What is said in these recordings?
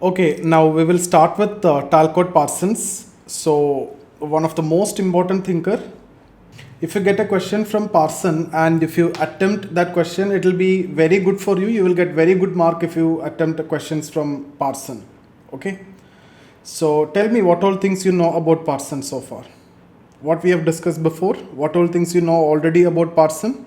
Okay, now we will start with Talcott Parsons. So, one of the most important thinker. If you get a question from Parson and if you attempt that question, it will be very good for you. You will get very good mark if you attempt questions from Parson. Okay. So, tell me what all things you know about Parson so far. What we have discussed before. What all things you know already about Parson.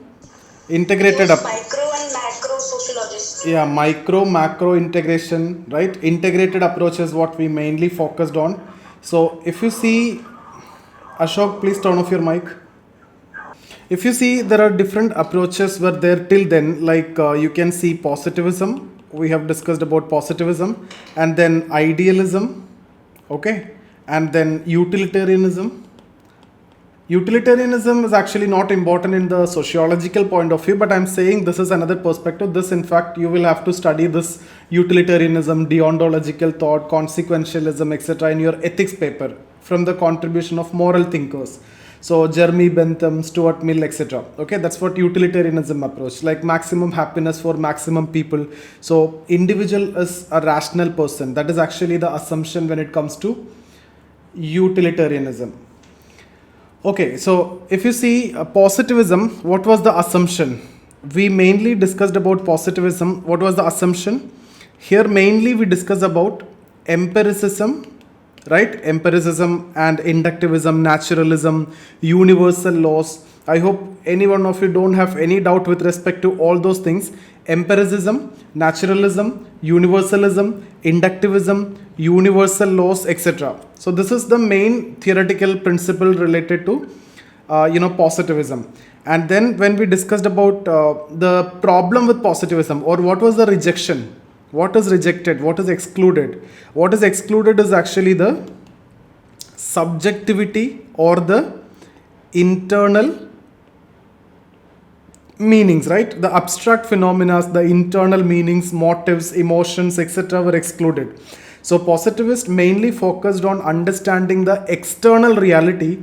Integrated Use up. micro and macro sociologists. Yeah, micro macro integration, right? Integrated approach is what we mainly focused on. So if you see, Ashok, please turn off your mic. If you see, there are different approaches were there till then, like you can see positivism, we have discussed about positivism, and then idealism, okay, and then utilitarianism. Utilitarianism is actually not important in the sociological point of view, but I'm saying this is another perspective. This, in fact, you will have to study this utilitarianism, deontological thought, consequentialism, etc. in your ethics paper from the contribution of moral thinkers. So Jeremy Bentham, Stuart Mill, etc. Okay, that's what utilitarianism approach, like maximum happiness for maximum people. So individual is a rational person. That is actually the assumption when it comes to utilitarianism. Okay, so if you see positivism, what was the assumption? We mainly discussed about positivism. What was the assumption? Here mainly we discuss about empiricism, right? Empiricism and inductivism, naturalism, universal laws. I hope any one of you don't have any doubt with respect to all those things. Empiricism, naturalism, universalism, inductivism, universal laws, etc. So this is the main theoretical principle related to positivism. And then when we discussed about the problem with positivism, or what was the rejection, what is rejected, what is excluded, what is excluded is actually the subjectivity or the internal meanings, right? The abstract phenomena, the internal meanings, motives, emotions, etc. were excluded. So positivists mainly focused on understanding the external reality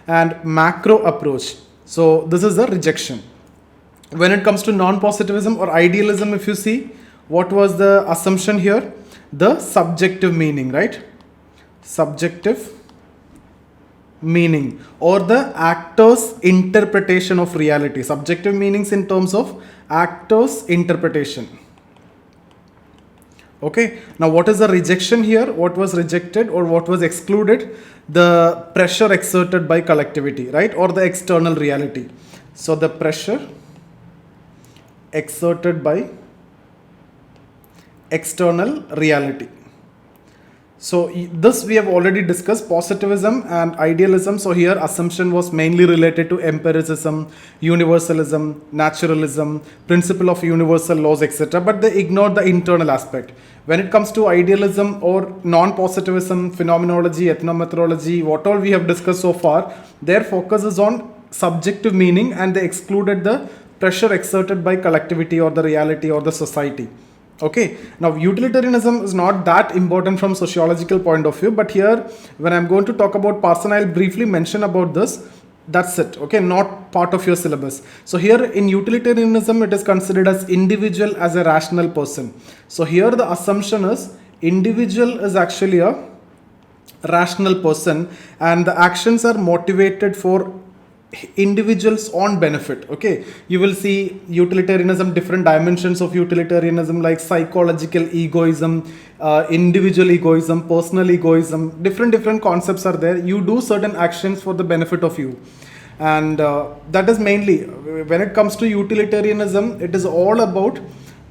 and macro approach. So this is the rejection. When it comes to non-positivism or idealism, if you see, what was the assumption here? The subjective meaning, right? Subjective meaning or the actor's interpretation of reality. Subjective meanings in terms of actor's interpretation. Okay, now what is the rejection here? What was rejected or what was excluded? The pressure exerted by collectivity, right? Or the external reality. So the pressure exerted by external reality. So this we have already discussed, positivism and idealism. So here assumption was mainly related to empiricism, universalism, naturalism, principle of universal laws, etc. But they ignored the internal aspect. When it comes to idealism or non-positivism, phenomenology, ethnomethodology, what all we have discussed so far, their focus is on subjective meaning and they excluded the pressure exerted by collectivity or the reality or the society. Okay, now utilitarianism is not that important from sociological point of view, but here when I'm going to talk about Parson, I'll briefly mention about this. That's it. Okay, not part of your syllabus. So here in utilitarianism, it is considered as individual as a rational person. So here the assumption is individual is actually a rational person and the actions are motivated for individuals on benefit. Okay, you will see utilitarianism, different dimensions of utilitarianism like psychological egoism, individual egoism, personal egoism, different concepts are there. You do certain actions for the benefit of you, and that is mainly when it comes to utilitarianism, it is all about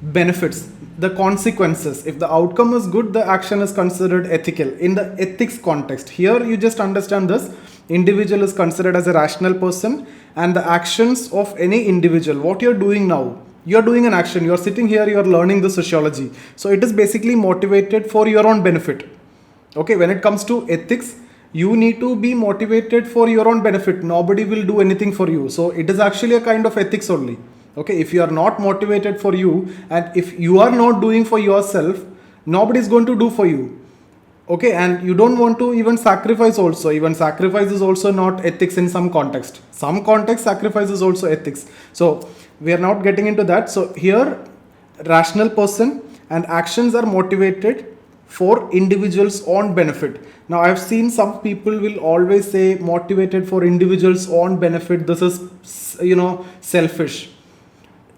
benefits, the consequences. If the outcome is good, the action is considered ethical in the ethics context. Here you just understand this: individual is considered as a rational person and the actions of any individual, what you're doing now, you're doing an action, you're sitting here, you're learning the sociology, so it is basically motivated for your own benefit. Okay, when it comes to ethics, you need to be motivated for your own benefit, nobody will do anything for you, so it is actually a kind of ethics only. Okay, if you are not motivated for you and if you are not doing for yourself, nobody is going to do for you. Okay, and you don't want to even sacrifice also. Even sacrifice is also not ethics in some context. Some context sacrifice is also ethics. So we are not getting into that. So here rational person and actions are motivated for individuals' own benefit. Now, I've seen some people will always say motivated for individuals' own benefit. This is, selfish.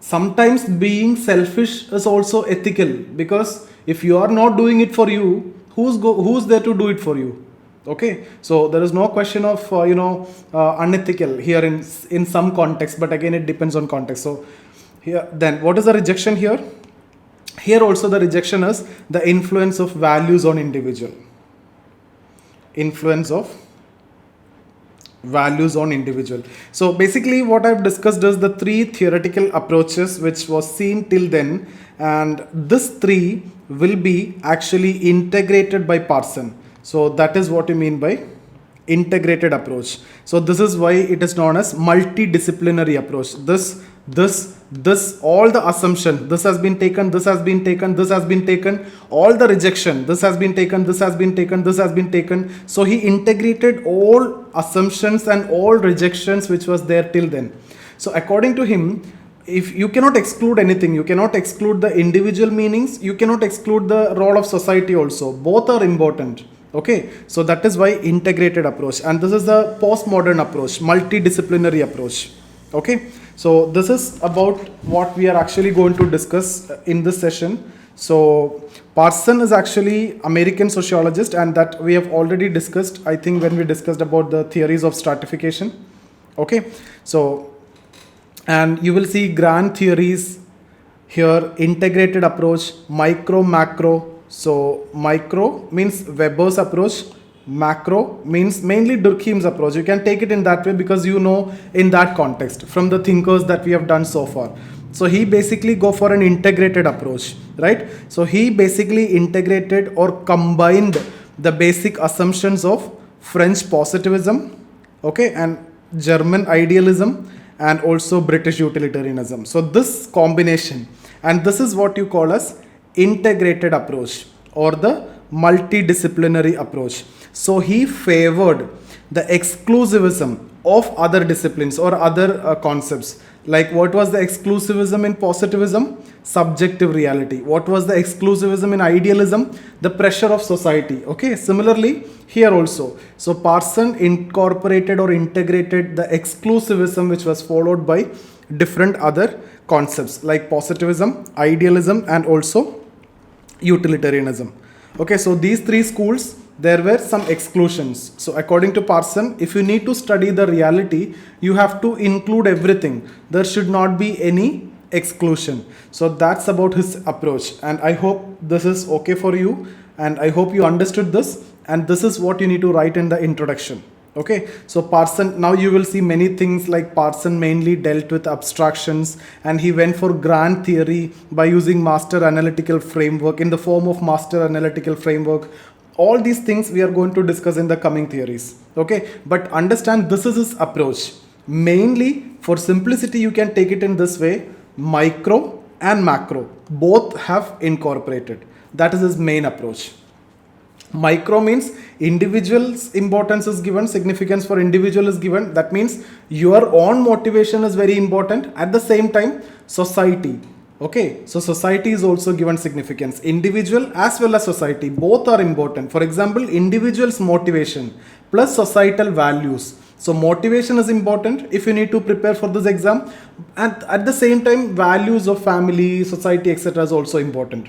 Sometimes being selfish is also ethical, because if you are not doing it for you, who's there to do it for you? Okay, so there is no question of unethical here in some context, but again it depends on context. So here, then what is the rejection here? Here also the rejection is the influence of values on individual. Influence of values on individual. So basically what I've discussed is the three theoretical approaches which was seen till then, and this three will be actually integrated by Parson. So that is what you mean by integrated approach. So this is why it is known as multidisciplinary approach. This all the assumption, this has been taken, this has been taken, this has been taken, all the rejection, this has been taken, this has been taken, this has been taken. So he integrated all assumptions and all rejections which was there till then. So according to him, if you cannot exclude anything, you cannot exclude the individual meanings, you cannot exclude the role of society also. Both are important. Okay, so that is why integrated approach, and this is the postmodern approach, multidisciplinary approach. Okay, so this is about what we are actually going to discuss in this session. So Parson is actually American sociologist, and that we have already discussed, I think, when we discussed about the theories of stratification. Okay, so and you will see grand theories here, integrated approach, micro, macro. So micro means Weber's approach, macro means mainly Durkheim's approach. You can take it in that way because in that context from the thinkers that we have done so far. So he basically go for an integrated approach, right? So he basically integrated or combined the basic assumptions of French positivism, okay, and German idealism, and also British utilitarianism. So this combination, and this is what you call as integrated approach or the multidisciplinary approach. So he favored the exclusivism of other disciplines or other concepts. Like, what was the exclusivism in positivism? Subjective reality. What was the exclusivism in idealism? The pressure of society. Okay, similarly here also. So Parson incorporated or integrated the exclusivism which was followed by different other concepts like positivism, idealism, and also utilitarianism. Okay, so these three schools, there were some exclusions. So according to Parson, if you need to study the reality, you have to include everything. There should not be any exclusion. So that's about his approach, and I hope this is okay for you, and I hope you understood this, and this is what you need to write in the introduction. Okay, so Parson, now you will see many things like Parson mainly dealt with abstractions, and he went for grand theory by using master analytical framework in the form of master analytical framework. All these things we are going to discuss in the coming theories. Okay, but understand this is his approach. Mainly for simplicity, you can take it in this way: micro and macro both have incorporated. That is his main approach. Micro means individual's importance is given, significance for individual is given. That means your own motivation is very important. At the same time, society. Okay, so society is also given significance. Individual as well as society, both are important. For example, individual's motivation plus societal values. So motivation is important if you need to prepare for this exam, and at the same time, values of family, society, etc. is also important.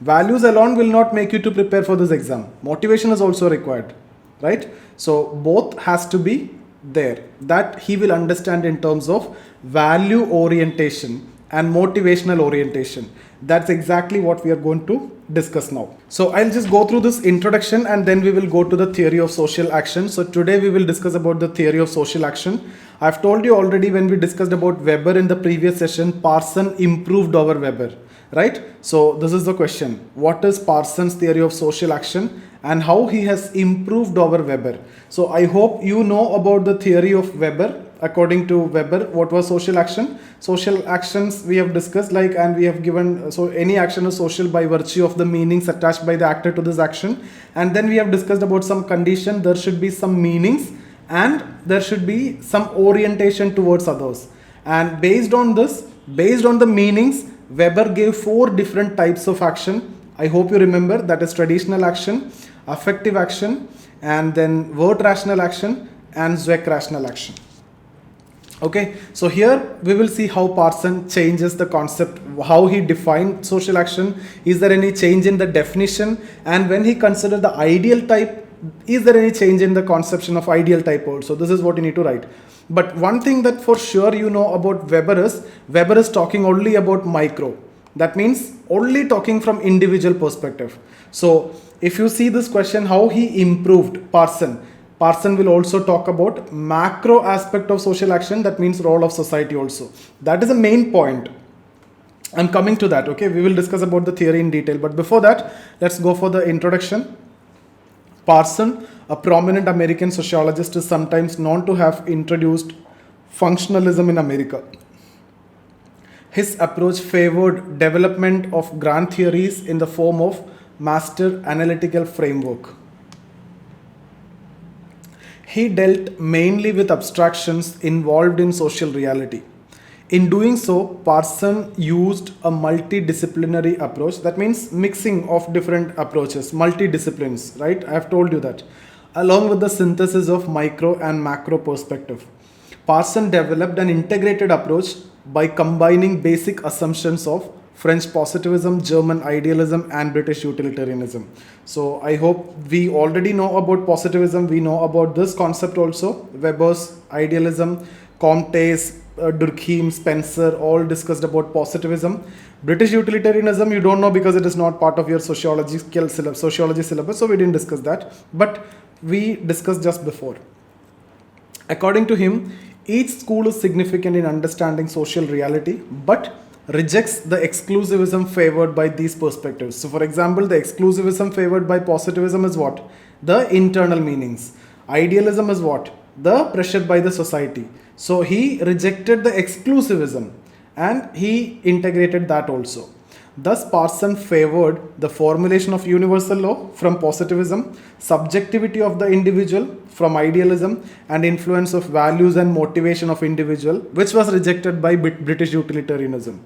Values alone will not make you to prepare for this exam. Motivation is also required, right? So both has to be there. That he will understand in terms of value orientation and motivational orientation. That's exactly what we are going to discuss now. So I'll just go through this introduction, and then we will go to the theory of social action. So today we will discuss about the theory of social action. I've told you already when we discussed about Weber in the previous session, Parson improved over Weber, right? So this is the question: what is Parson's theory of social action and how he has improved over Weber? So I hope you know about the theory of Weber. According to Weber, what was social action? Social actions we have discussed, like, and we have given, so any action is social by virtue of the meanings attached by the actor to this action. And then we have discussed about some condition. There should be some meanings and there should be some orientation towards others. And based on this, based on the meanings, Weber gave 4 different types of action: I hope you remember that is traditional action, affective action, and then word rational action and Zweck rational action. Okay, so here we will see how Parson changes the concept, how he defined social action. Is there any change in the definition? And when he considered the ideal type, is there any change in the conception of ideal type also? This is what you need to write. But one thing that for sure you know about Weber is talking only about micro. That means only talking from individual perspective. So if you see this question, how he improved Parson will also talk about macro aspect of social action, that means role of society also. That is the main point. I'm coming to that, okay? We will discuss about the theory in detail, but before that, let's go for the introduction. Parson, a prominent American sociologist, is sometimes known to have introduced functionalism in America. His approach favored development of grand theories in the form of master analytical framework. He dealt mainly with abstractions involved in social reality. In doing so, Parson used a multidisciplinary approach. That means mixing of different approaches, multidisciplines, right? I have told you that. Along with the synthesis of micro and macro perspective. Parson developed an integrated approach by combining basic assumptions of French positivism, German idealism, and British utilitarianism. So I hope we already know about positivism. We know about this concept also. Weber's idealism, Comte's, Durkheim, Spencer, all discussed about positivism. British utilitarianism, you don't know because it is not part of your sociology syllabus, so we didn't discuss that. But we discussed just before. According to him, each school is significant in understanding social reality, but rejects the exclusivism favored by these perspectives. So for example, the exclusivism favored by positivism is what? The internal meanings. Idealism is what? The pressure by the society. So he rejected the exclusivism and he integrated that also. Thus, Parson favored the formulation of universal law from positivism, subjectivity of the individual from idealism, and influence of values and motivation of individual, which was rejected by British utilitarianism.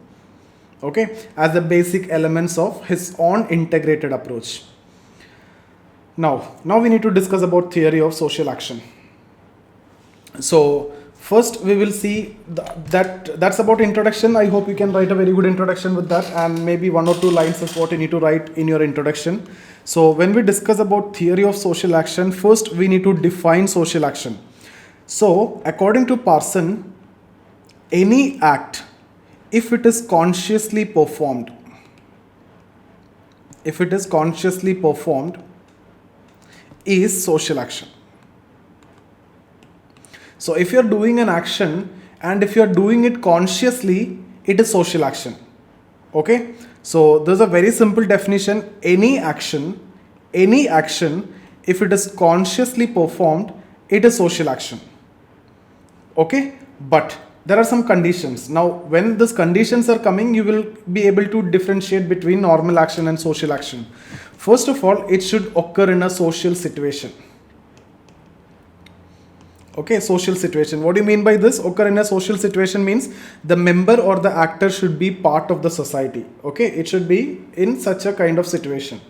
Okay, as the basic elements of his own integrated approach. Now we need to discuss about theory of social action. So first we will see that's about introduction. I hope you can write a very good introduction with that, and maybe 1 or 2 lines is what you need to write in your introduction. So when we discuss about theory of social action, first we need to define social action. So according to Parson, any act, if it is consciously performed, is social action. So if you're doing an action and if you're doing it consciously, it is social action. Okay, so there's a very simple definition. Any action, if it is consciously performed, it is social action. Okay, but there are some conditions. Now when these conditions are coming, you will be able to differentiate between normal action and social action. First of all, it should occur in a social situation. Okay, social situation. What do you mean by this? Occur in a social situation means the member or the actor should be part of the society. Okay, it should be in such a kind of situation.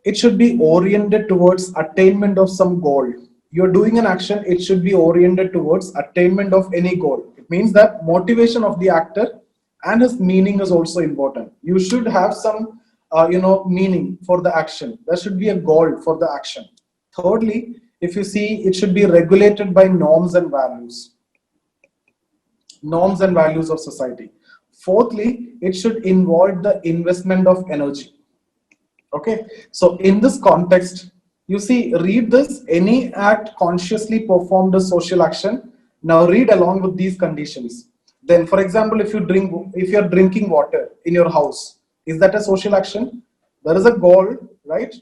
It should be oriented towards attainment of some goal. You're doing an action, it should be oriented towards attainment of any goal. It means that motivation of the actor and his meaning is also important. You should have some meaning for the action. There should be a goal for the action. Thirdly, if you see, it should be regulated by norms and values of society. Fourthly, it should involve the investment of energy. Okay, so in this context, you see, read this: any act consciously performed as social action. Now read along with these conditions. Then, for example, if you're drinking water in your house, is that a social action? There is a goal, right?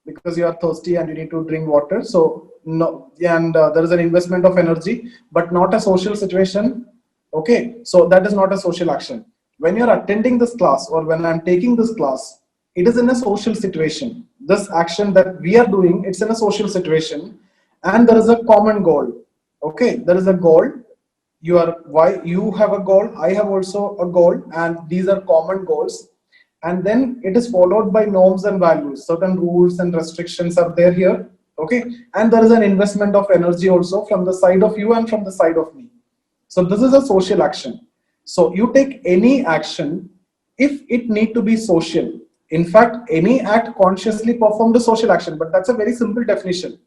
Because you are thirsty and you need to drink water. So no, and there is an investment of energy, but not a social situation. Okay, so that is not a social action. When you're attending this class or when I'm taking this class, it is in a social situation. This action that we are doing, it's in a social situation, and there is a common goal. Okay, there is a goal. You have a goal, I have also a goal, and these are common goals. and then it is followed by norms and values. Certain rules and restrictions are there here. Okay, and there is an investment of energy also from the side of you and from the side of me. So this is a social action. So you take any action if it need to be social. In fact, any act consciously performed a social action, but that's a very simple definition.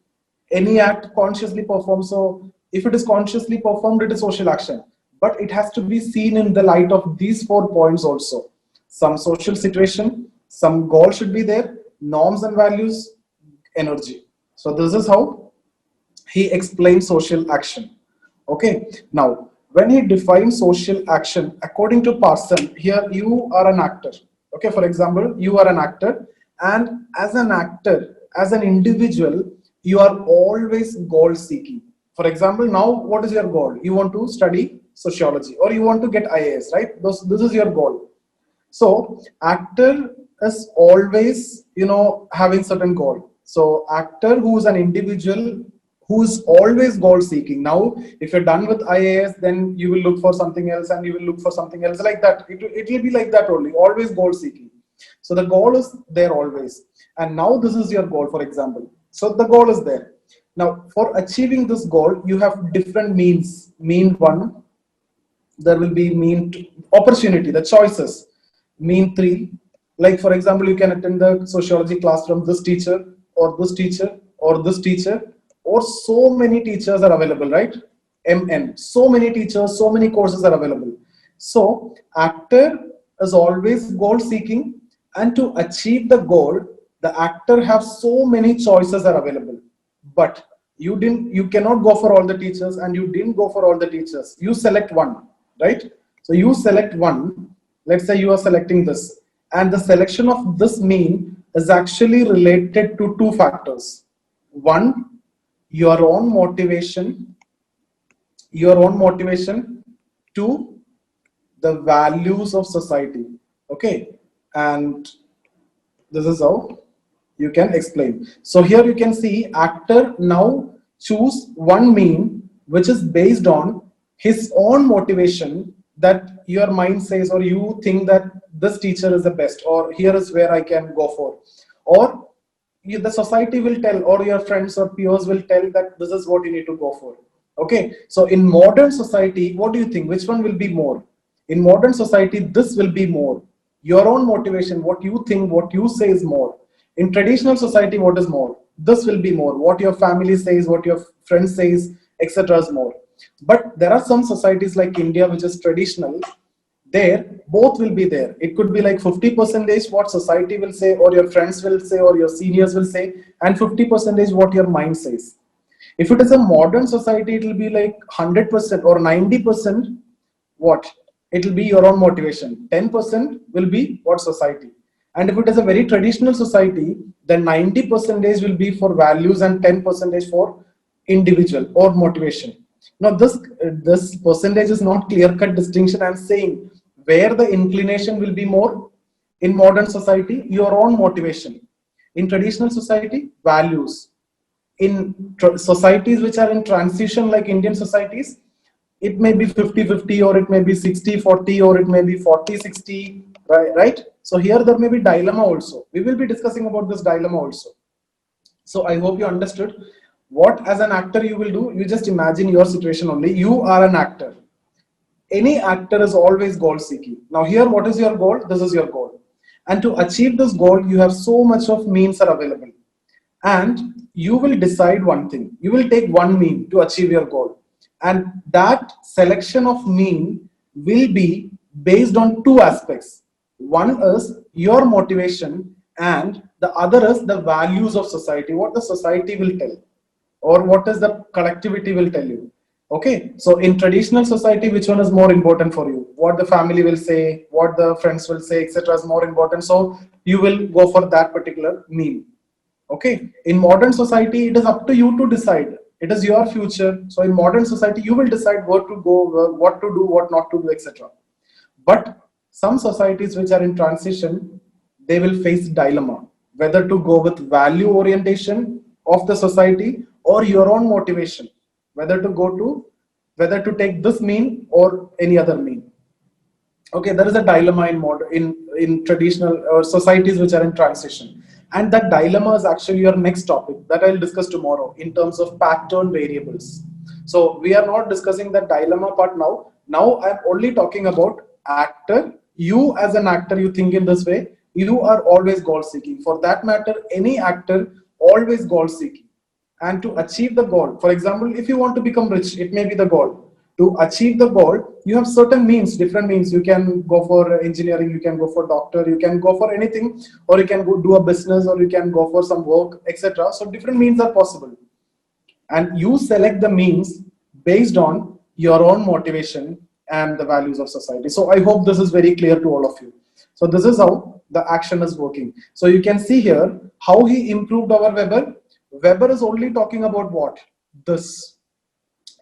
Any act consciously performed. So if it is consciously performed, it is social action. But it has to be seen in the light of these 4 points also. Some social situation, some goal should be there, norms and values, energy. So this is how he explains social action. Okay, now when he defines social action according to Parson, here you are an actor. Okay, for example, you are an actor, and as an actor, as an individual, you are always goal seeking. For example, now what is your goal? You want to study sociology or you want to get IAS, right? This is your goal. So actor is always, having certain goal. So actor who is an individual who is always goal seeking. Now, if you're done with IAS, then you will look for something else and you will look for something else like that. It will be like that only, always goal seeking. So the goal is there always. And now this is your goal, for example. So the goal is there. Now, for achieving this goal, you have different means. Mean one, there will be mean two, opportunity, the choices. Mean three, like for example, you can attend the sociology class from this teacher or this teacher or this teacher, or so many teachers are available, right? MN, so many teachers, so many courses are available. So actor is always goal seeking, and to achieve the goal, the actor have so many choices are available. But you cannot go for all the teachers, and you didn't go for all the teachers. You select one, right? So you select one. Let's say you are selecting this, and the selection of this mean is actually related to two factors. One, your own motivation. Two, the values of society. Okay, and this is how you can explain. So here you can see actor now choose one mean which is based on his own motivation, that your mind says or you think that this teacher is the best, or here is where I can go for, or the society will tell, or your friends or peers will tell that this is what you need to go for. Okay, so in modern society, what do you think, which one will be more? In modern society, this will be more. Your own motivation, what you think, what you say is more. In traditional society, what is more? This will be more. What your family says, what your friends says, etc. is more. But there are some societies like India, which is traditional. There, both will be there. It could be like 50% what society will say, or your friends will say, or your seniors will say, and 50% what your mind says. If it is a modern society, it will be like 100% or 90% what? It will be your own motivation. 10% will be what society. And if it is a very traditional society, then 90% will be for values and 10% for individual or motivation. Now this percentage is not clear-cut distinction. I'm saying where the inclination will be more. In modern society, your own motivation. In traditional society, values. In societies which are in transition like Indian societies, it may be 50-50, or it may be 60-40, or it may be 40-60, right? So here there may be dilemma also. We will be discussing about this dilemma also. So I hope you understood what as an actor you will do. You just imagine your situation only. You are an actor. Any actor is always goal seeking. Now here, what is your goal? This is your goal. And to achieve this goal, you have so much of means are available. And you will decide one thing. You will take one mean to achieve your goal. And that selection of mean will be based on two aspects. One is your motivation, and the other is the values of society, what the society will tell, or what is the collectivity will tell you. Okay, so in traditional society, which one is more important for you? What the family will say, what the friends will say, etc. is more important. So you will go for that particular mean. Okay, in modern society, it is up to you to decide. It is your future. So in modern society, you will decide where to go, what to do, what not to do, etc. But some societies which are in transition, they will face dilemma, whether to go with value orientation of the society or your own motivation, whether to take this mean or any other mean. Okay, there is a dilemma in in traditional or societies which are in transition. And that dilemma is actually your next topic that I'll discuss tomorrow in terms of pattern variables. So we are not discussing that dilemma part now. Now I'm only talking about actor. You as an actor, you think in this way. You are always goal seeking. For that matter, any actor always goal seeking. And to achieve the goal, for example, if you want to become rich, it may be the goal. To achieve the goal, you have certain means, different means. You can go for engineering, you can go for doctor, you can go for anything, or you can go do a business, or you can go for some work, etc. So different means are possible, and you select the means based on your own motivation and the values of society. So I hope this is very clear to all of you. So this is how the action is working. So you can see here how he improved our Weber. Weber is only talking about what? This,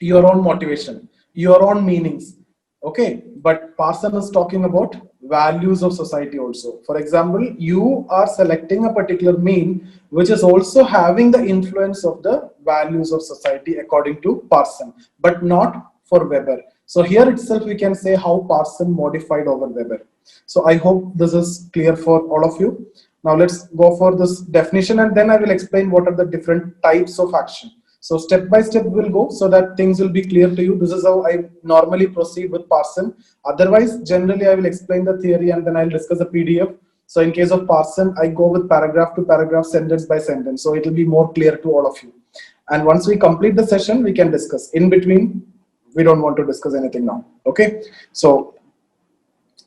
your own motivation, your own meanings. Okay, but Parson is talking about values of society also. For example, you are selecting a particular mean which is also having the influence of the values of society according to Parson, but not for Weber. So here itself we can say how Parson modified over Weber. So I hope this is clear for all of you. Now let's go for this definition, and then I will explain what are the different types of action. So step by step we'll go so that things will be clear to you. This is how I normally proceed with Parson. Otherwise, generally I will explain the theory and then I'll discuss the PDF. So in case of Parson, I go with paragraph to paragraph, sentence by sentence. So it will be more clear to all of you. And once we complete the session, we can discuss. In between, we don't want to discuss anything now. Okay. So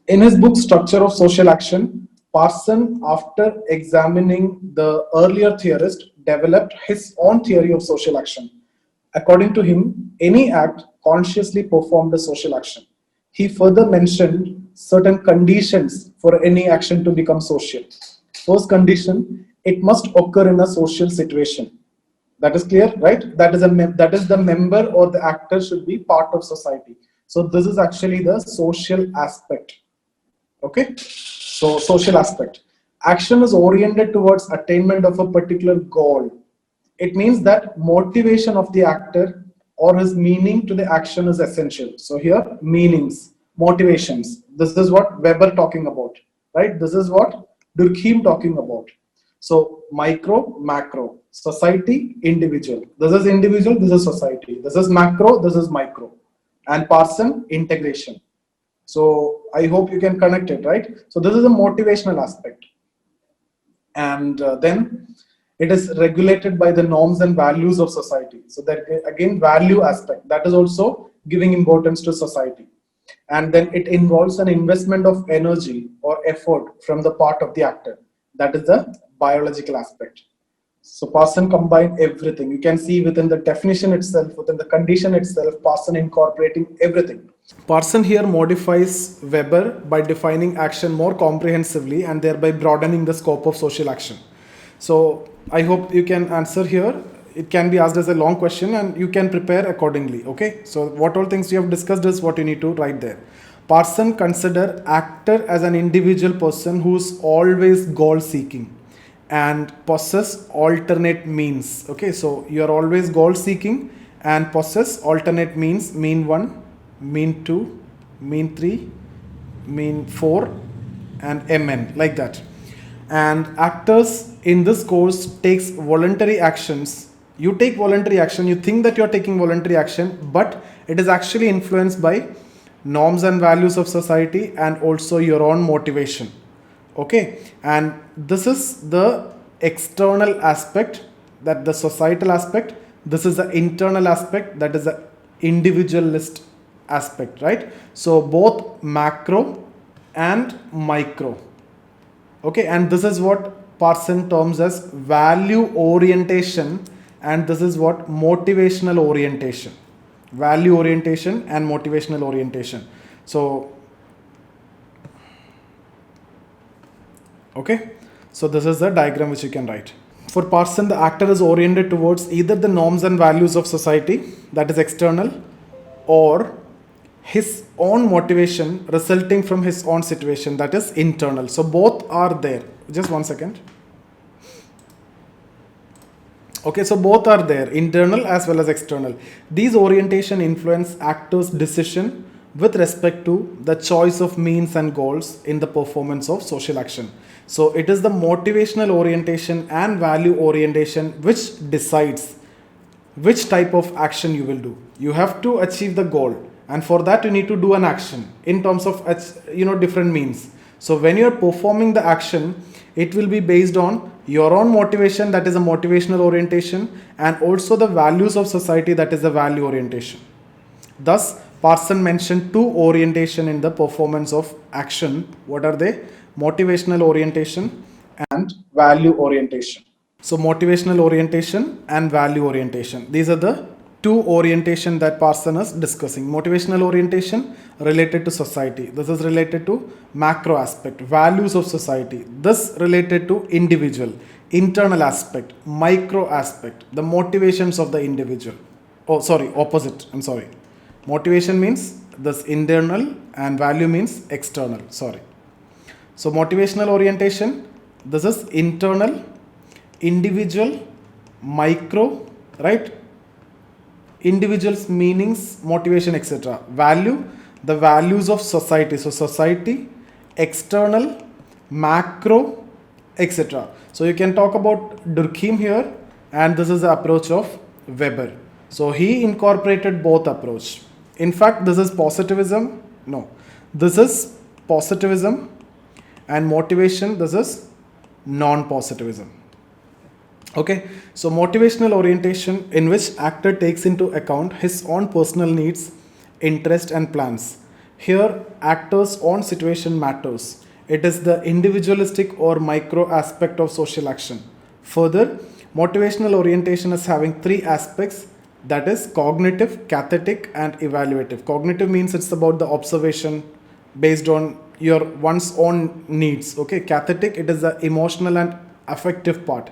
in his book, Structure of Social Action, Parson, after examining the earlier theorist, developed his own theory of social action. According to him, any act consciously performed a social action. He further mentioned certain conditions for any action to become social. First condition, it must occur in a social situation. That is clear, right? That is the member or the actor should be part of society. So this is actually the social aspect. Okay, so social aspect. Action is oriented towards attainment of a particular goal. It means that motivation of the actor or his meaning to the action is essential. So here, meanings, motivations. This is what Weber talking about, right? This is what Durkheim talking about. So micro, macro, society, individual. This is individual, this is society. This is macro, this is micro. And Parson, integration. So I hope you can connect it, right? So this is a motivational aspect. And then it is regulated by the norms and values of society. So that again, value aspect, that is also giving importance to society. And then it involves an investment of energy or effort from the part of the actor. That is the biological aspect. So Parson combined everything. You can see within the definition itself, within the condition itself, Parson incorporating everything. Parson here modifies Weber by defining action more comprehensively and thereby broadening the scope of social action. So I hope you can answer here. It can be asked as a long question and you can prepare accordingly. Okay. So what all things you have discussed is what you need to write there. Parson consider actor as an individual person who is always goal seeking and possess alternate means. Okay, so you are always goal seeking and possess alternate means, mean 1, mean 2, mean 3, mean 4 and mn, like that. And actors in this course takes voluntary actions. You take voluntary action, you think that you are taking voluntary action, but it is actually influenced by norms and values of society and also your own motivation. Okay, and this is the external aspect, that the societal aspect. This is the internal aspect, that is the individualist aspect, right? So both macro and micro. Okay, and this is what Parson terms as value orientation, and this is what motivational orientation. Value orientation and motivational orientation. So okay, so this is the diagram which you can write. For Parson, the actor is oriented towards either the norms and values of society, that is external, or his own motivation resulting from his own situation, that is internal. So both are there. Just one second. Okay, so both are there, internal as well as external. These orientation influence actors' decision with respect to the choice of means and goals in the performance of social action. So it is the motivational orientation and value orientation which decides which type of action you will do. You have to achieve the goal, and for that you need to do an action in terms of different means. So when you are performing the action, it will be based on your own motivation, that is a motivational orientation, and also the values of society, that is the value orientation. Thus Parson mentioned two orientation in the performance of action. What are they? Motivational orientation and value orientation. So motivational orientation and value orientation. These are the two orientation that Parson is discussing. Motivational orientation related to society. This is related to macro aspect, values of society. This related to individual, internal aspect, micro aspect, the motivations of the individual. Oh, sorry, opposite. I'm sorry. Motivation means this internal and value means external. Sorry. So motivational orientation, this is internal, individual, micro, right? Individuals, meanings, motivation, etc. Value, the values of society. So society, external, macro, etc. So you can talk about Durkheim here, and this is the approach of Weber. So he incorporated both approach. In fact, this is positivism. No, this is positivism, and motivation, this is non-positivism. Okay, so motivational orientation, in which actor takes into account his own personal needs, interest and plans. Here actor's own situation matters. It is the individualistic or micro aspect of social action. Further, motivational orientation is having three aspects, that is cognitive, cathetic and evaluative. Cognitive means it's about the observation based on your one's own needs. Okay, cathetic, it is the emotional and affective part.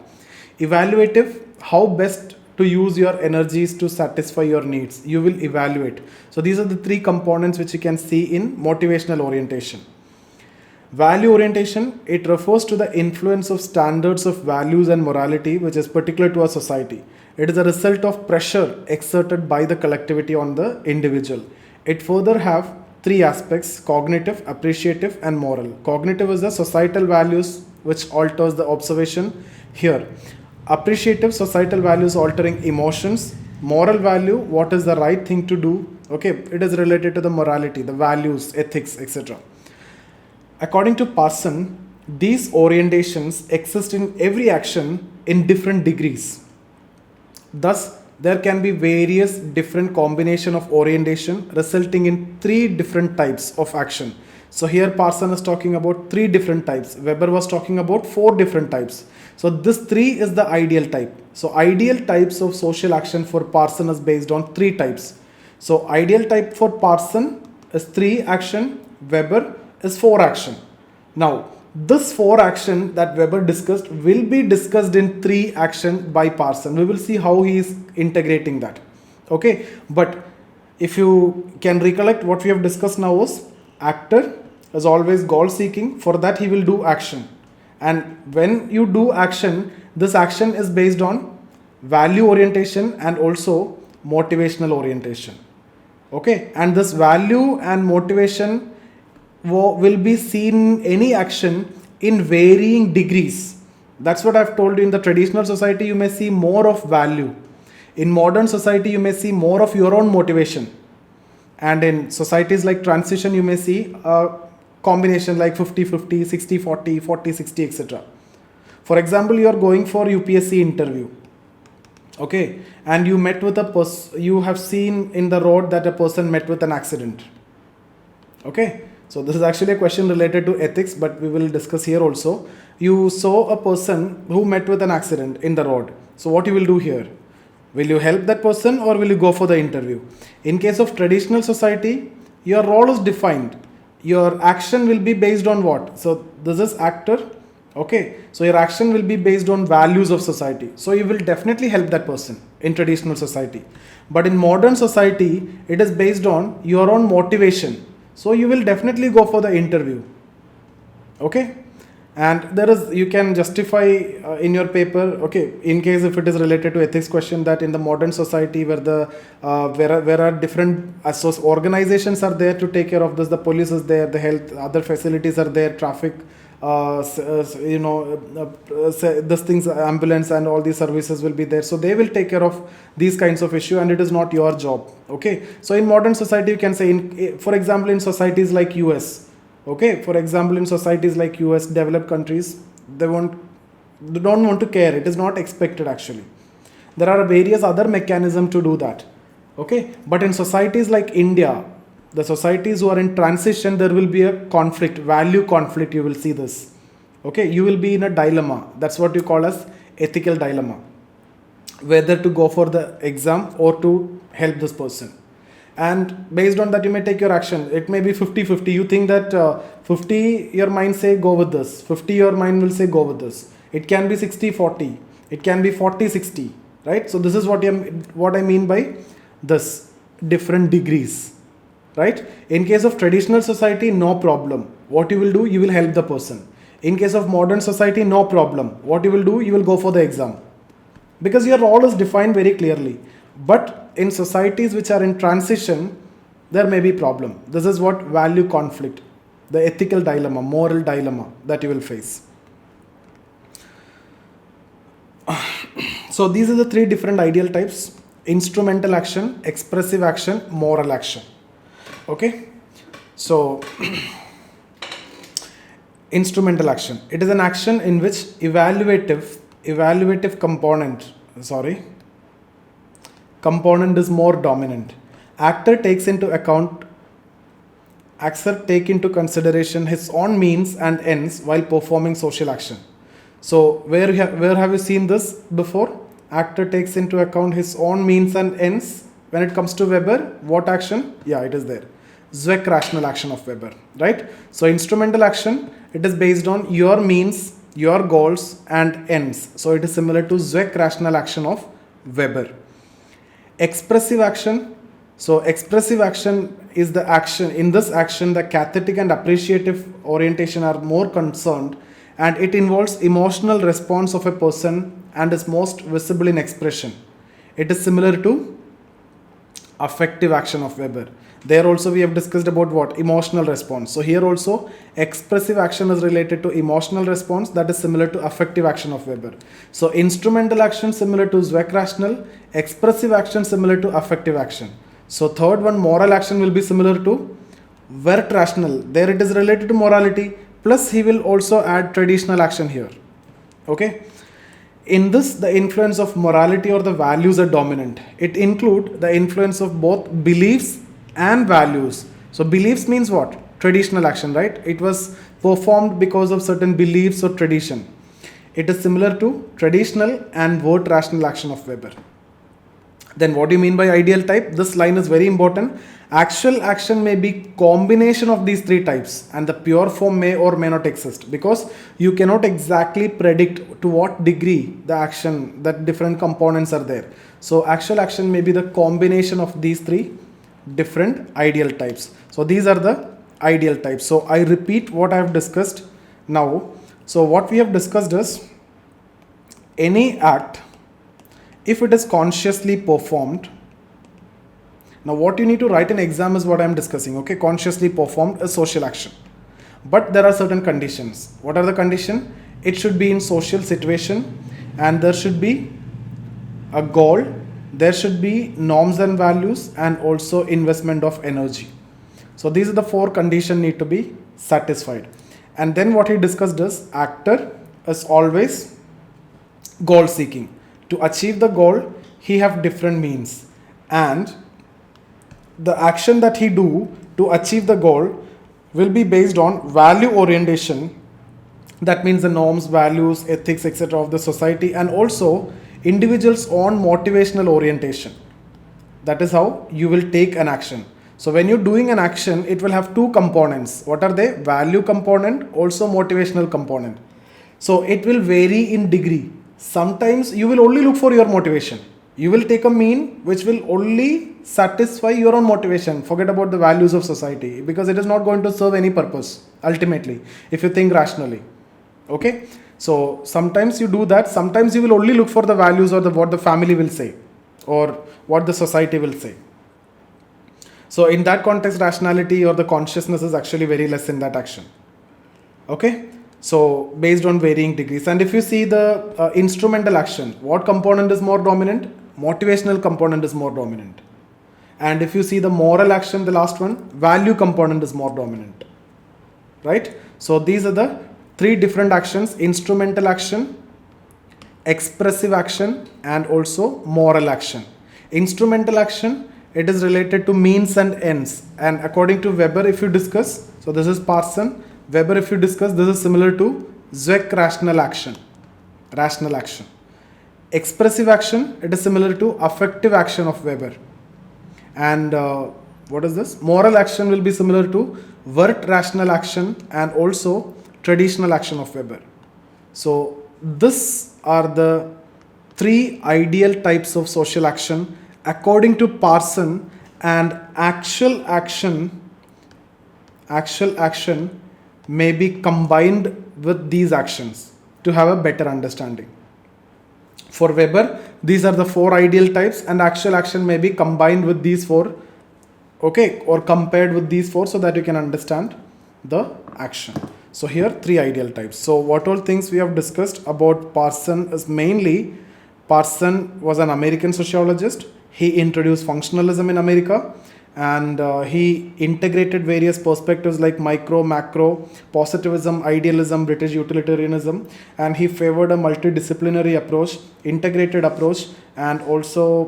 Evaluative, how best to use your energies to satisfy your needs. You will evaluate. So these are the three components which you can see in motivational orientation. Value orientation, it refers to the influence of standards of values and morality which is particular to a society. It is a result of pressure exerted by the collectivity on the individual. It further have three aspects: cognitive, appreciative and moral. Cognitive is the societal values which alters the observation here. Appreciative, societal values altering emotions. Moral value, what is the right thing to do. Okay, it is related to the morality, the values, ethics, etc. According to Parson, these orientations exist in every action in different degrees. Thus, there can be various different combination of orientation resulting in three different types of action. So here Parson is talking about three different types. Weber was talking about four different types. So this three is the ideal type. So ideal types of social action for Parson is based on three types. So ideal type for Parson is 3 action, Weber is 4 action. Now this 4 action that Weber discussed will be discussed in 3 action by Parson. We will see how he is integrating that. Okay, but if you can recollect, what we have discussed now was actor is always goal seeking. For that he will do action, and when you do action, this action is based on value orientation and also motivational orientation. Okay, and this value and motivation will be seen in any action in varying degrees. That's what I've told you. In the traditional society you may see more of value, in modern society you may see more of your own motivation, and in societies like transition you may see a combination like 50-50, 60-40, 40-60, etc. For example, you are going for UPSC interview, okay, and you met with a person, you have seen in the road that a person met with an accident. Okay, so this is actually a question related to ethics, but we will discuss here also. You saw a person who met with an accident in the road. So what you will do here? Will you help that person or will you go for the interview? In case of traditional society, your role is defined. Your action will be based on what? So this is actor. Okay, so your action will be based on values of society. So you will definitely help that person in traditional society. But in modern society, it is based on your own motivation. So you will definitely go for the interview. Okay, And there is, you can justify in your paper, okay, in case if it is related to ethics question, that in the modern society where the where are different organizations are there to take care of this, the police is there, the health, other facilities are there, traffic, this things, ambulance and all these services will be there, so they will take care of these kinds of issue, and it is not your job. Okay, so in modern society you can say, in for example, in societies like US, okay, for example, in societies like US, developed countries, they don't want to care, it is not expected actually. There are various other mechanisms to do that. Okay, but in societies like India, the societies who are in transition, there will be a conflict, value conflict, you will see this. Okay, you will be in a dilemma, that's what you call as ethical dilemma, whether to go for the exam or to help this person. And based on that you may take your action. It may be 50-50. You think that 50 your mind say go with this, 50 your mind will say go with this. It can be 60-40, it can be 40-60, right? So this is what I mean by this different degrees, right? In case of traditional society, no problem. What you will do, you will help the person. In case of modern society, no problem. What you will do, you will go for the exam, because your role is defined very clearly. But in societies which are in transition, there may be problem. This is what value conflict, the ethical dilemma, moral dilemma that you will face. So these are the three different ideal types: instrumental action, expressive action, moral action. Okay, so instrumental action, it is an action in which evaluative component is more dominant. Actor take into consideration his own means and ends while performing social action. So where have you seen this before? Actor takes into account his own means and ends. When it comes to Weber, what action? Yeah, it is there. Zweck rational action of Weber, right? So instrumental action, it is based on your means, your goals and ends. So it is similar to Zweck rational action of Weber. Expressive action. So expressive action is the action. In this action, the cathetic and appreciative orientation are more concerned, and it involves emotional response of a person and is most visible in expression. It is similar to affective action of Weber. There also we have discussed about what? Emotional response. So here also expressive action is related to emotional response, that is similar to affective action of Weber. So instrumental action similar to Zweck rational, expressive action similar to affective action. So third one, moral action, will be similar to Wert rational. There it is related to morality, plus he will also add traditional action here. Okay. In this, the influence of morality or the values are dominant. It include the influence of both beliefs and values. So beliefs means what? Traditional action, right? It was performed because of certain beliefs or tradition. It is similar to traditional and Wert rational action of Weber. Then what do you mean by ideal type? This line is very important. Actual action may be combination of these three types, and the pure form may or may not exist, because you cannot exactly predict to what degree the action, that different components are there. So actual action may be the combination of these three different ideal types. So these are the ideal types. So I repeat what I have discussed now. So what we have discussed is, any act, if it is consciously performed, now what you need to write in exam is what I am discussing. Okay, consciously performed is social action, but there are certain conditions. What are the conditions? It should be in social situation, and there should be a goal, there should be norms and values, and also investment of energy. So these are the four conditions need to be satisfied. And then what he discussed is, actor is always goal seeking. To achieve the goal, he have different means, and the action that he do to achieve the goal will be based on value orientation. That means the norms, values, ethics, etc. of the society, and also individual's own motivational orientation. That is how you will take an action. So when you're doing an action, it will have two components. What are they? Value component, also motivational component. So it will vary in degree. Sometimes you will only look for your motivation. You will take a mean which will only satisfy your own motivation. Forget about the values of society, because it is not going to serve any purpose ultimately if you think rationally. Okay, so sometimes you do that. Sometimes you will only look for the values or the what the family will say or what the society will say. So in that context, rationality or the consciousness is actually very less in that action. Okay, so based on varying degrees. And if you see the instrumental action, what component is more dominant? Motivational component is more dominant. And if you see the moral action, the last one, value component is more dominant. Right? So these are the three different actions: instrumental action, expressive action, and also moral action. Instrumental action, it is related to means and ends. And according to Weber, if you discuss, so this is Parson, Weber, if you discuss, this is similar to Zweck rational action. Rational action. Expressive action, it is similar to affective action of Weber. And what is this? Moral action will be similar to Wirth rational action and also traditional action of Weber. So these are the three ideal types of social action according to Parson, and actual action may be combined with these actions to have a better understanding. For Weber, these are the four ideal types, and actual action may be combined with these four, okay, or compared with these four, so that you can understand the action. So here, three ideal types. So what all things we have discussed about Parson is mainly, Parson was an American sociologist. He introduced functionalism in America, and he integrated various perspectives like micro, macro, positivism, idealism, British utilitarianism, and he favored a multidisciplinary approach, integrated approach, and also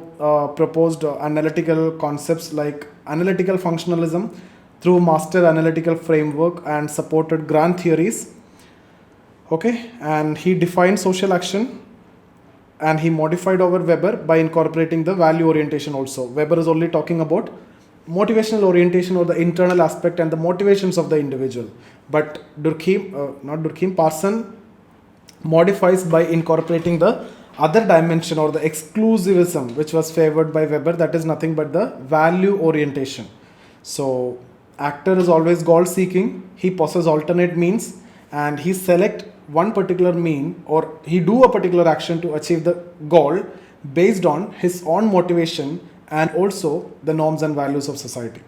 proposed analytical concepts like analytical functionalism through master analytical framework, and supported grand theories. Okay, and he defined social action, and he modified over Weber by incorporating the value orientation also. Weber is only talking about motivational orientation or the internal aspect and the motivations of the individual. But Parson modifies by incorporating the other dimension or the exclusivism which was favored by Weber, that is nothing but the value orientation. So actor is always goal seeking, he possesses alternate means, and he select one particular mean or he do a particular action to achieve the goal based on his own motivation and also the norms and values of society.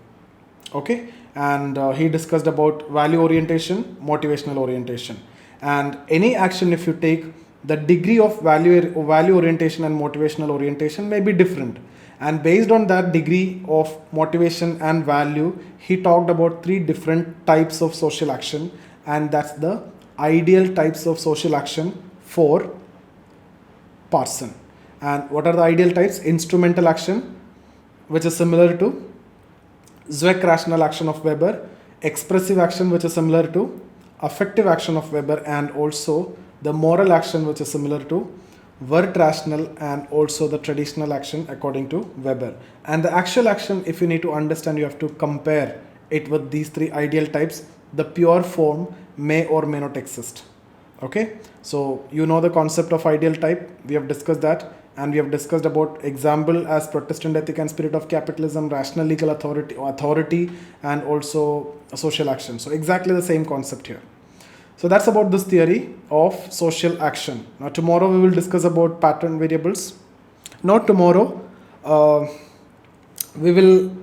Okay, and he discussed about value orientation, motivational orientation, and any action if you take, the degree of value orientation and motivational orientation may be different, and based on that degree of motivation and value, he talked about three different types of social action, and that's the ideal types of social action for Parson. And what are the ideal types? Instrumental action, which is similar to Zweck rational action of Weber, expressive action, which is similar to affective action of Weber, and also the moral action, which is similar to Wirth rational, and also the traditional action according to Weber. And the actual action, if you need to understand, you have to compare it with these three ideal types. The pure form may or may not exist. Okay, so you know the concept of ideal type, we have discussed that, and we have discussed about example as Protestant ethic and spirit of capitalism, rational legal authority, and also social action. So exactly the same concept here. So that's about this theory of social action. Now tomorrow we will discuss about pattern variables. Not tomorrow, we will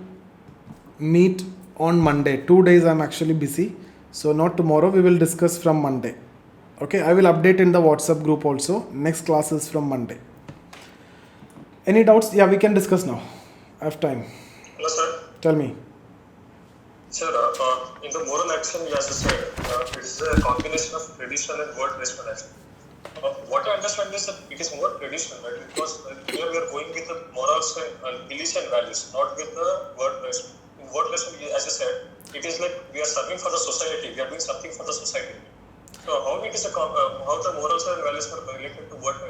meet on Monday. 2 days I'm actually busy, so not tomorrow, we will discuss from Monday. Okay, I will update in the WhatsApp group also. Next class is from Monday. Any doubts? Yeah, we can discuss now. I have time. Hello, sir. Tell me. Sir, in the moral action, as I said, it is a combination of traditional and word-based action. What I understand is that it is more traditional, right? Because here we are going with the morals and beliefs and values, not with the word-based. In word-based, as I said, it is like we are serving for the society. We are doing something for the society. So how it is how the morals and values are related to word-based?